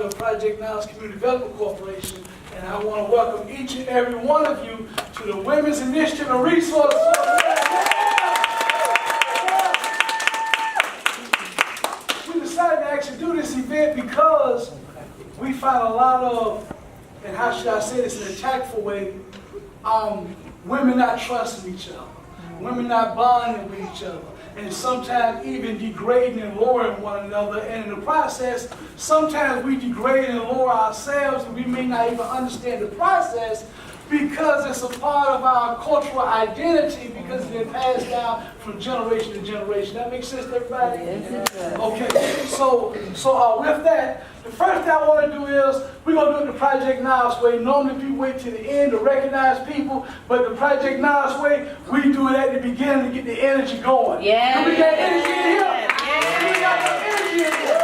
founder of Project NAS Community Development Corporation, and I want to welcome each and every one of you to the Women's Initiative and Resource. We decided to actually do this event because we find a lot of, and how should I say this in a tactful way, women not trusting each other, women not bonding with each other, and sometimes even degrading and lowering one another. And in the process, sometimes we degrade and lower ourselves, and we may not even understand the process because it's a part of our cultural identity, because it's been passed down from generation to generation. That makes sense to everybody? Yes. Okay, so with that, the first thing I want to do is, we're going to do it the Project NAS way. Normally people wait till the end to recognize people, but the Project NAS way, we do it at the beginning to get the energy going. Yeah. We got energy in here? Yeah. We got some energy in here.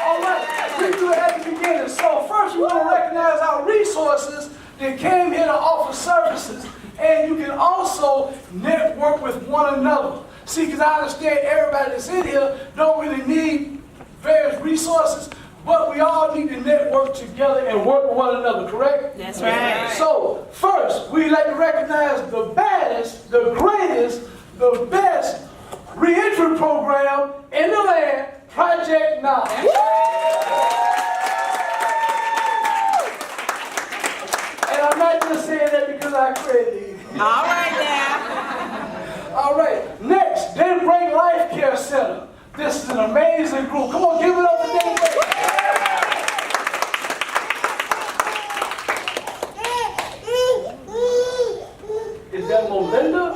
All right, we do it at the beginning. So first we want to recognize our resources that came here to offer services. And you can also network with one another. See, because I understand everybody that's in here don't really need various resources, but we all need to network together and work with one another, correct? That's right. So, first, we'd like to recognize the baddest, the greatest, the best reentry program in the land, Project NAS. And I'm not just saying that because I created it. All right now. All right, next, Daybreak Life Care Center. This is an amazing group. Come on, give it up for Daybreak. Is that Melinda?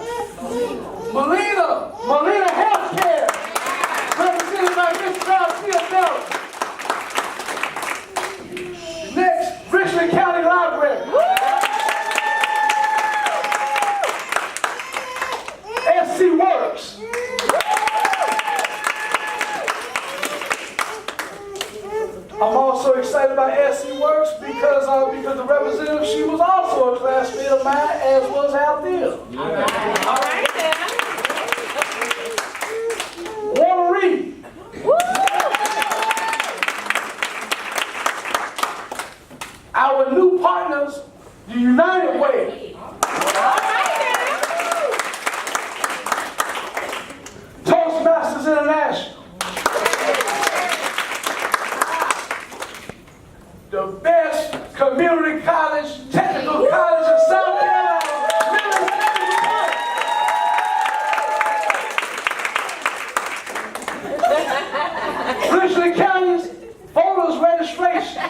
Melina Healthcare. Represented by Mr. Garcia Bell. Next, Richland County Library. SC Works. I'm also excited about SC Works because the representative, she was also a classmate of mine, as was Althea. All right then. Warner Reed. Our new partners, the United Way. Toastmasters International. The best community college, technical college in South Carolina. Richland County's voters registration.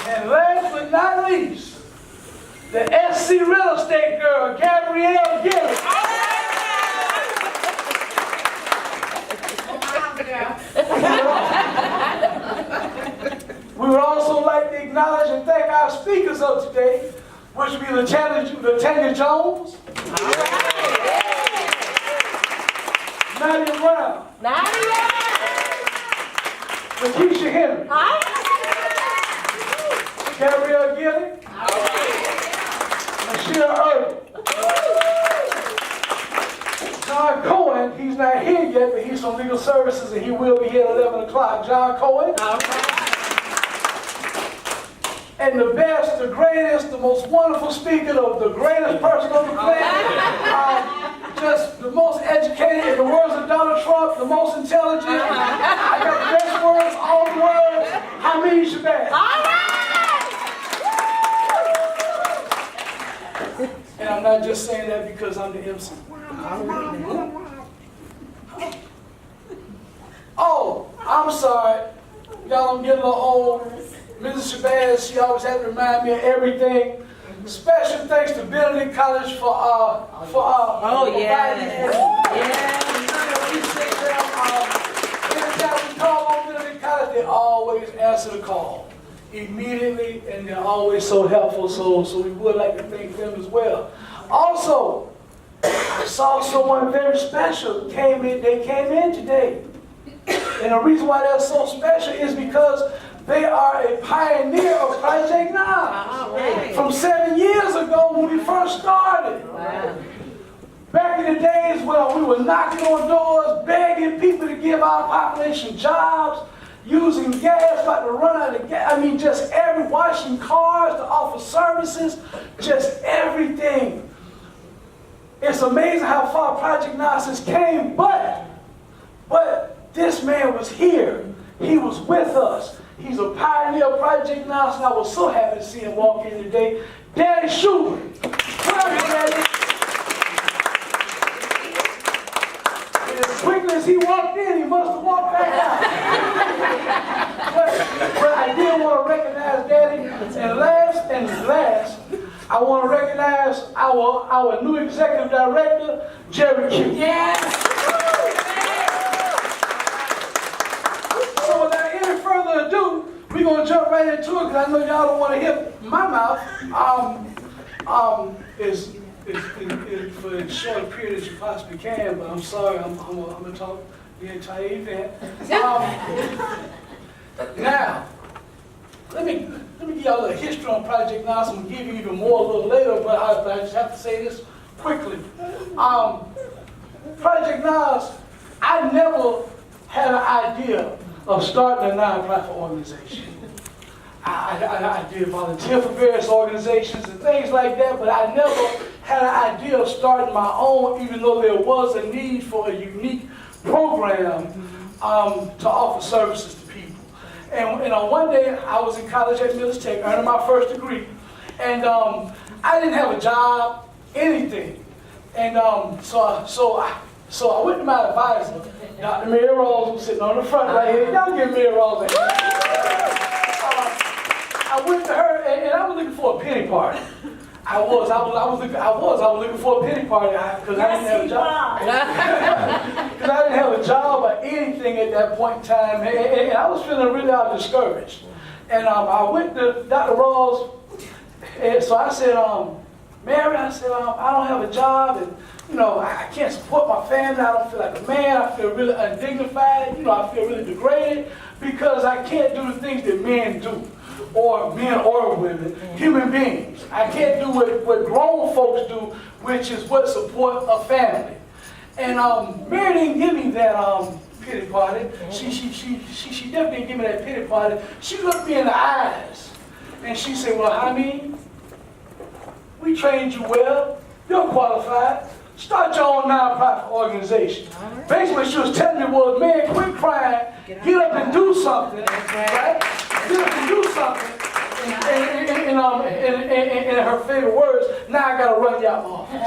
And last but not least, the SC real estate girl, Gabrielle Gillis. We would also like to acknowledge and thank our speakers of today, which would be Latanya Jones, Nadia Brown, Lakeisha Henry, Gabrielle Gillis, Michelle Irvin, John Cohen. He's not here yet, but he's from Legal Services, and he will be here at 11 o'clock. John Cohen. And the best, the greatest, the most wonderful speaker, the greatest person on the planet, just the most educated, in the words of Donald Trump, the most intelligent. I got the best words, all the words. Hamid Shabazz. And I'm not just saying that because I'm the MC. Oh, I'm sorry. Y'all, I'm getting a little old. Mrs. Shabazz, she always had to remind me of everything. Special thanks to Benedict College for providing for anytime we call on Benedict College, they always answer the call immediately, and they're always so helpful. So we would like to thank them as well. Also, I saw someone very special came in. They came in today, and the reason why they're so special is because they are a pioneer of Project NAS. From 7 years ago when we first started. Wow. Back in the days when we were knocking on doors, begging people to give our population jobs, using gas, about to run out of gas. I mean, just washing cars to offer services, just everything. It's amazing how far Project NAS came, but this man was here. He was with us. He's a pioneer of Project NAS, and I was so happy to see him walk in today. Daddy Schubert. Where are you, Daddy? And as quickly as he walked in, he must have walked back out. but I did want to recognize Daddy. And last, I want to recognize our new executive director, Jerry Q. Yes. So without any further ado, we're going to jump right into it because I know y'all don't want to hear my mouth. Is for as short a period as you possibly can, but I'm sorry, I'm going to talk the entire event. Now, let me give y'all a little history on Project NAS. I'm going to give you even more a little later, but I just have to say this quickly. Project NAS, I never had an idea of starting a nonprofit organization. I did volunteer for various organizations and things like that, but I never had an idea of starting my own, even though there was a need for a unique program to offer services to people. And on one day, I was in college at Mills Tech, earning my first degree, and I didn't have a job, anything. And so I went to my advisor, Dr. Mary Rose, who's sitting on the front right here. Y'all give Mary Rose a I went to her, and I was looking for a pity party. I was looking for a pity party because I didn't have a job. Because I didn't have a job or anything at that point in time, and I was feeling really discouraged. And I went to Dr. Rawls, and so I said, Mary, I don't have a job, and I can't support my family. I don't feel like a man. I feel really undignified. I feel really degraded because I can't do the things that men do. Or men or women, human beings. I can't do what grown folks do, which is what support a family. And Mary didn't give me that pity party. She definitely didn't give me that pity party. She looked me in the eyes and she said, well, Jaime, we trained you well. You're qualified. Start your own nonprofit organization. Basically, what she was telling me was, man, quit crying, get up and do something, right? Get up and do something. In her favorite words, now I got to run you out my office.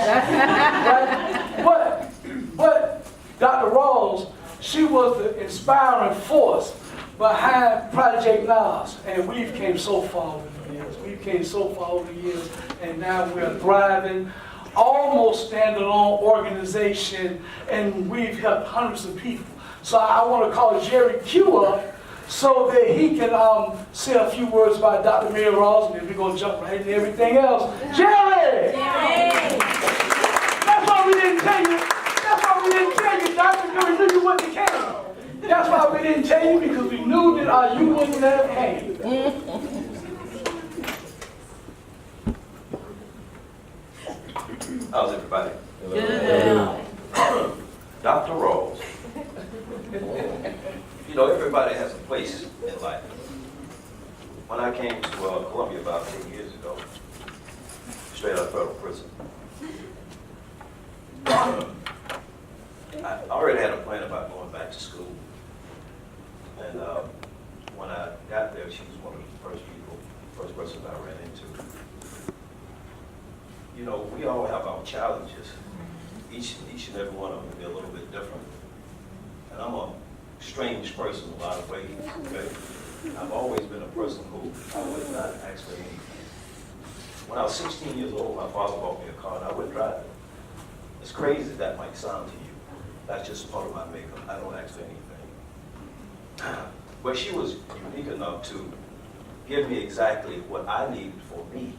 Right? But Dr. Rawls, she was the inspiring force behind Project NAS, and we've came so far over the years. We've came so far over the years, and now we're thriving. Almost standalone organization, and we've helped hundreds of people. So I want to call Jerry Q up so that he can say a few words about Dr. Mary Rawls, and then we're going to jump right into everything else. Jerry! That's why we didn't tell you. That's why we didn't tell you, Doctor, because we knew you wouldn't have came. That's why we didn't tell you, because we knew that you wouldn't have came. How's everybody? Good. Dr. Rose. Everybody has a place in life. When I came to Columbia about 10 years ago, straight out of federal prison, I already had a plan about going back to school. And when I got there, she was one of the first person I ran into. We all have our challenges. Each and every one of them will be a little bit different. And I'm a strange person in a lot of ways, okay? I've always been a person who I would not ask for anything. When I was 16 years old, my father bought me a car and I wouldn't drive it. As crazy as that might sound to you, that's just part of my makeup. I don't ask for anything. But she was unique enough to give me exactly what I needed for me,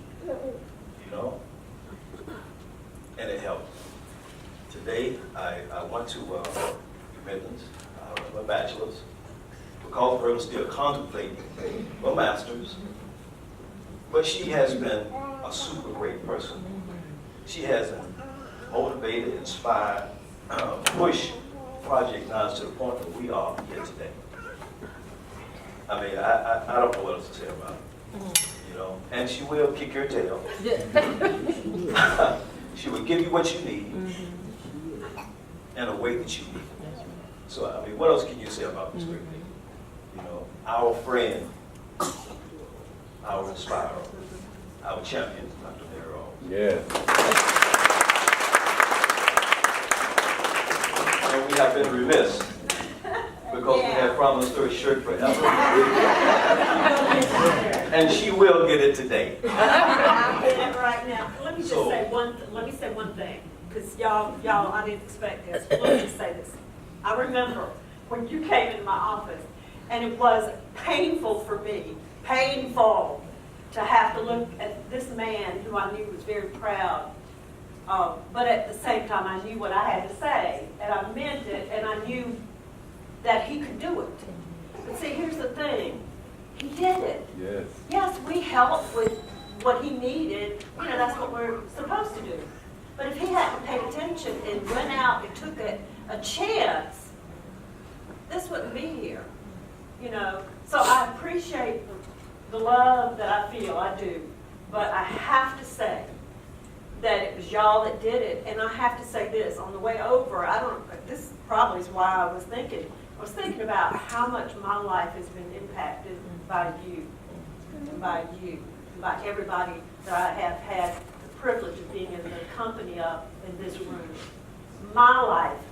and it helped. Today, I went to Midlands. I was my bachelor's. Because I'm still contemplating my master's. But she has been a super great person. She has motivated, inspired, push Project NAS to the point that we are here today. I mean, I don't know what else to say about it, you know. And she will kick your tail. She will give you what you need in a way that you need. So, I mean, what else can you say about this great lady? You know, our friend, our inspirer, our champion, Dr. Darrell. Yeah. And we have been remiss because we had promised her a shirt forever. And she will get it today. I'll get it right now. Let me just So- say one thing, because y'all, I didn't expect this. But let me just say this. I remember when you came into my office, and it was painful for me, painful to have to look at this man who I knew was very proud. But at the same time, I knew what I had to say, and I meant it, and I knew that he could do it. But see, here's the thing. He did it. Yes. Yes, we helped with what he needed. You know, that's what we're supposed to do. But if he hadn't paid attention and went out and took a chance, this wouldn't be here. You know, so I appreciate the love that I feel, I do. But I have to say that it was y'all that did it. And I have to say this, on the way over, this probably is why I was thinking about how much my life has been impacted by you, and by everybody that I have had the privilege of being in the company of in this room. My life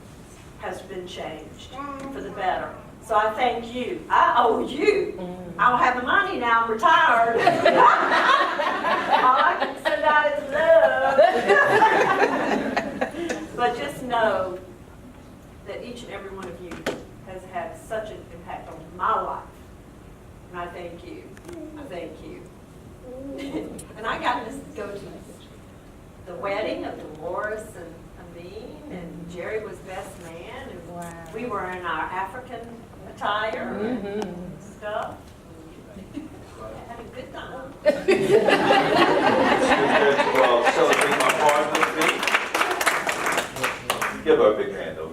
has been changed for the better. So I thank you. I owe you. I don't have the money now, I'm retired. All I can send out is love. But just know that each and every one of you has had such an impact on my life. And I thank you. I thank you. And I got to go to the wedding of Dolores and Amin, and Jerry was best man, and we were in our African attire and stuff. Had a good time. Celebrate my partner with me. Give her a big hand, though.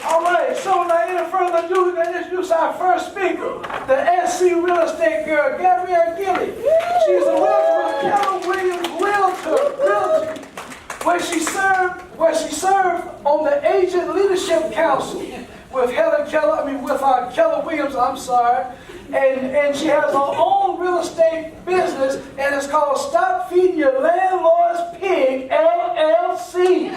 All right, so without any further ado, let's introduce our first speaker, the SC Real Estate girl, Gabrielle Gilly. She's a realtor with Keller Williams Realty, where she served on the Agent Leadership Council with Keller Williams, and she has her own real estate business, and it's called Stop Feeding Your Landlord's Pig, LLC.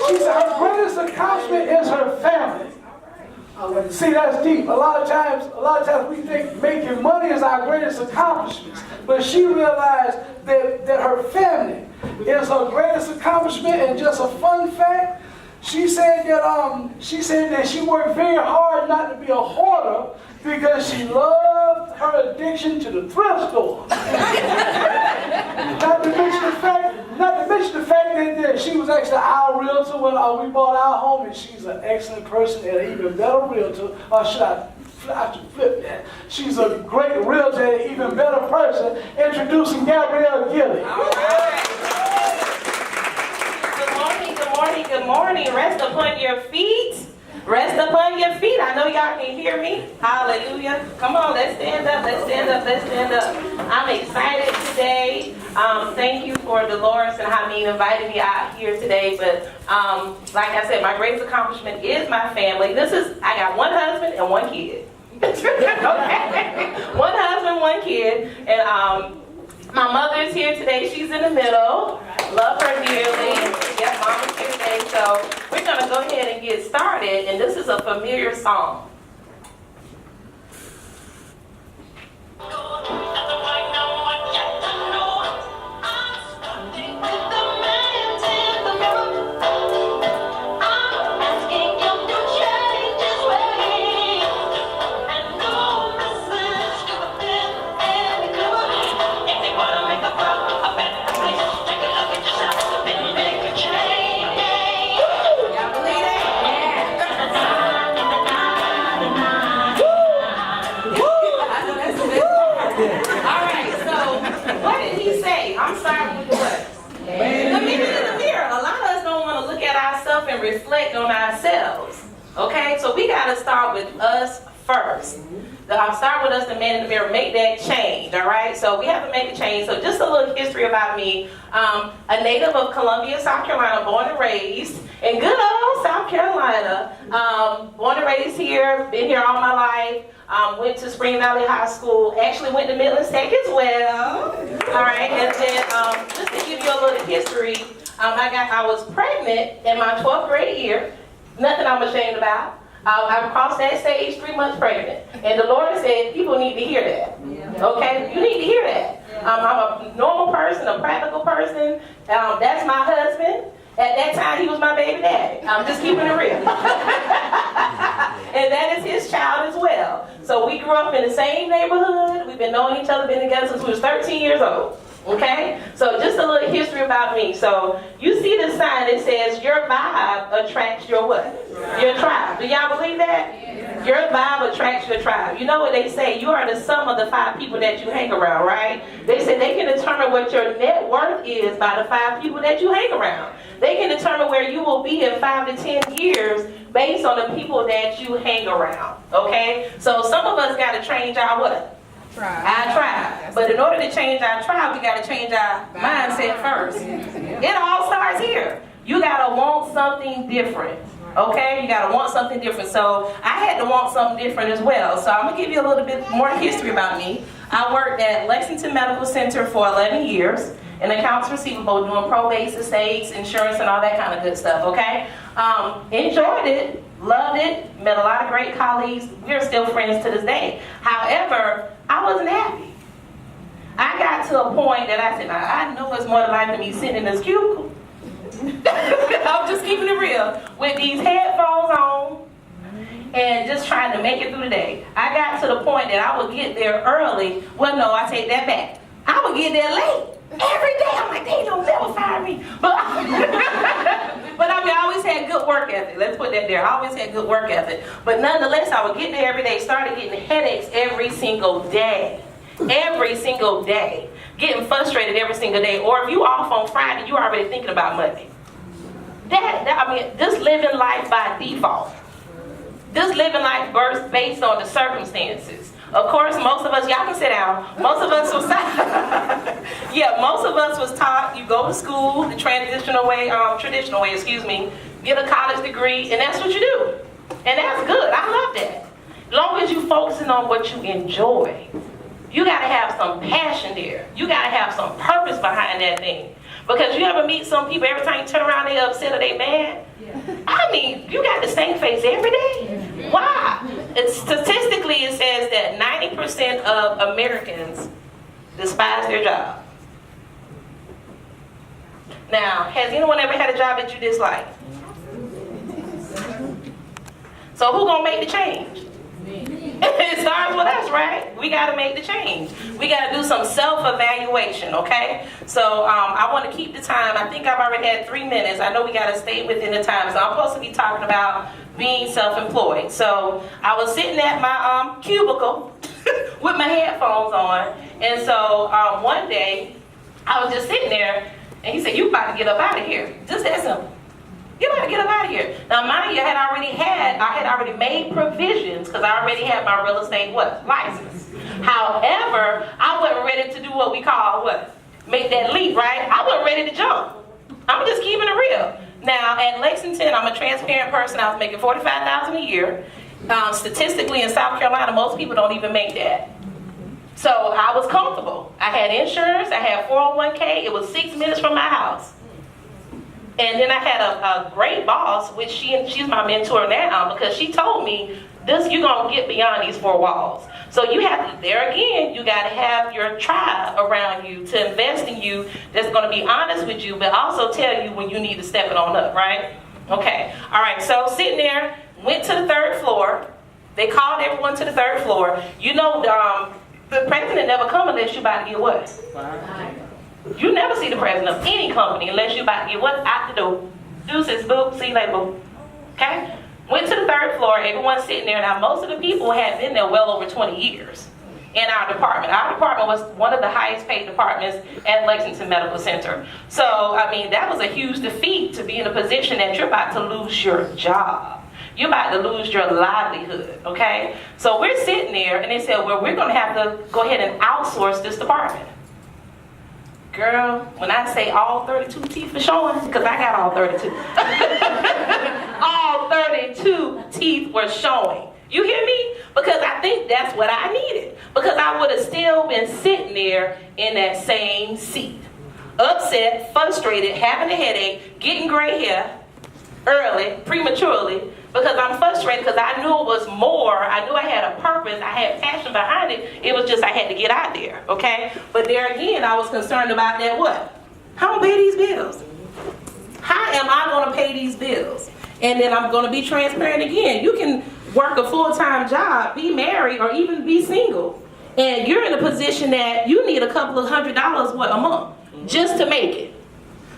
She said her greatest accomplishment is her family. See, that's deep. A lot of times we think making money is our greatest accomplishment. But she realized that her family is her greatest accomplishment. And just a fun fact, she said that she worked very hard not to be a hoarder because she loved her addiction to the thrift store. Not to mention the fact that she was actually our realtor when we bought our home, and she's an excellent person and an even better realtor. Or should I should flip that? She's a great realtor and an even better person. Introducing Gabrielle Gilly. All right. Good morning. Rest upon your feet. Rest upon your feet. I know y'all can hear me. Hallelujah. Come on, let's stand up. I'm excited today. Thank you for Dolores and Hameen inviting me out here today. But like I said, my greatest accomplishment is my family. I got one husband and one kid. Okay. One husband, one kid. And my mother is here today. She's in the middle. Love her dearly. Yeah, Mama's here today. So we're going to go ahead and get started. And this is a familiar song. ourselves and reflect on ourselves. Okay, so we got to start with us first. Start with us, the man in the mirror, make that change, all right? So we have to make a change. So just a little history about me. A native of Columbia, South Carolina, born and raised in good old South Carolina. Born and raised here, been here all my life. Went to Spring Valley High School, actually went to Midlands Tech as well. All right, and then just to give you a little history, I was pregnant in my 12th grade year. Nothing I'm ashamed about. I crossed that stage 3 months pregnant. And the Lord said, people need to hear that. Okay? You need to hear that. I'm a normal person, a practical person. That's my husband. At that time, he was my baby daddy. I'm just keeping it real. And that is his child as well. So we grew up in the same neighborhood. We've been knowing each other, been together since we was 13 years old. Okay? So just a little history about me. So you see the sign that says your vibe attracts your what? Your tribe. Do y'all believe that? Yeah. Your vibe attracts your tribe. You know what they say? You are the sum of the 5 people that you hang around, right? They say they can determine what your net worth is by the 5 people that you hang around. They can determine where you will be in 5 to 10 years based on the people that you hang around. Okay? So some of us got to change our what? Our tribe. But in order to change our tribe, we got to change our mindset first. It all starts here. You got to want something different. Okay? You got to want something different. So I had to want something different as well. So I'm going to give you a little bit more history about me. I worked at Lexington Medical Center for 11 years in accounts receivable, doing probates, estates, insurance, and all that kind of good stuff. Okay? Enjoyed it. Loved it. Met a lot of great colleagues. We're still friends to this day. However, I wasn't happy. I got to a point that I said, I know it's more than life than me sitting in this cubicle. I'm just keeping it real. With these headphones on and just trying to make it through the day. I got to the point that I would get there early. Well, no, I take that back. I would get there late. Every day, I'm like, they don't never fire me. But I mean, I always had good work ethic. Let's put that there. I always had good work ethic. But nonetheless, I would get there every day, started getting headaches every single day. Every single day. Getting frustrated every single day. Or if you off on Friday, you're already thinking about Monday. I mean, just living life by default. Just living life based on the circumstances. Of course, most of us, y'all can sit down. Most of us was most of us was taught you go to school the traditional way, get a college degree, and that's what you do. And that's good. I love that. As long as you focusing on what you enjoy. You gotta have some passion there. You gotta have some purpose behind that thing. Because you ever meet some people, every time you turn around, they upset or they mad? I mean, you got the same face every day. Why? Statistically, it says that 90% of Americans despise their job. Now, has anyone ever had a job that you dislike? So who gonna make the change? It starts with us, right? We got to make the change. We got to do some self-evaluation, okay? So I want to keep the time. I think I've already had 3 minutes. I know we got to stay within the time. So I'm supposed to be talking about being self-employed. So I was sitting at my cubicle with my headphones on. And so one day, I was just sitting there, and he said, you about to get up out of here. Just that simple. You better get up out of here. Now, mind you, I had already made provisions because I already had my real estate license. However, I wasn't ready to do what we call make that leap, right? I wasn't ready to jump. I'm just keeping it real. Now, at Lexington, I'm a transparent person. I was making $45,000 a year. Statistically, in South Carolina, most people don't even make that. So I was comfortable. I had insurance. I had 401k. It was 6 minutes from my house. And then I had a great boss, which she's my mentor now, because she told me, you're going to get beyond these 4 walls. So you have to, there again, you got to have your tribe around you to invest in you that's going to be honest with you, but also tell you when you need to step it on up, right? Okay. All right. So sitting there, went to the 3rd floor. They called everyone to the 3rd floor. You know, the president never come unless you about to get what? You never see the president of any company unless you about to get what out the door. Deuces, boo, see you later, boo. Okay? Went to the 3rd floor, everyone's sitting there. Now, most of the people had been there well over 20 years. in our department. Our department was one of the highest paid departments at Lexington Medical Center. So, I mean, that was a huge defeat to be in a position that you're about to lose your job. You're about to lose your livelihood, okay? So we're sitting there and they said, well, we're gonna have to go ahead and outsource this department. Girl, when I say all 32 teeth were showing, because I got all 32. All 32 teeth were showing. You hear me? Because I think that's what I needed. Because I would have still been sitting there in that same seat. Upset, frustrated, having a headache, getting gray hair early, prematurely, because I'm frustrated because I knew it was more. I knew I had a purpose. I had passion behind it. It was just I had to get out there, okay? But there again, I was concerned about that what? How am I going to pay these bills? How am I going to pay these bills? And then I'm going to be transparent again. You can work a full-time job, be married, or even be single. And you're in a position that you need a couple of $100s, what, a month, just to make it.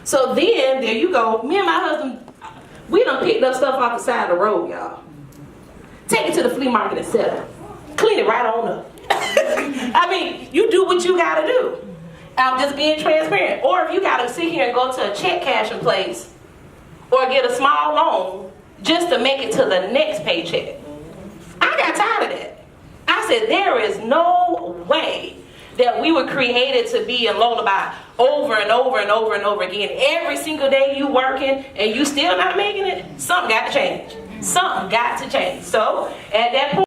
So then, there you go. Me and my husband, we done picked up stuff off the side of the road, y'all. Take it to the flea market and sell it. Clean it right on up. I mean, you do what you gotta do. I'm just being transparent. Or if you gotta sit here and go to a check cashing place or get a small loan just to make it to the next paycheck. I got tired of that. I said, there is no way that we were created to be in lullaby over and over and over and over again. Every single day you working and you still not making it, something got to change. Something got to change. So at that point,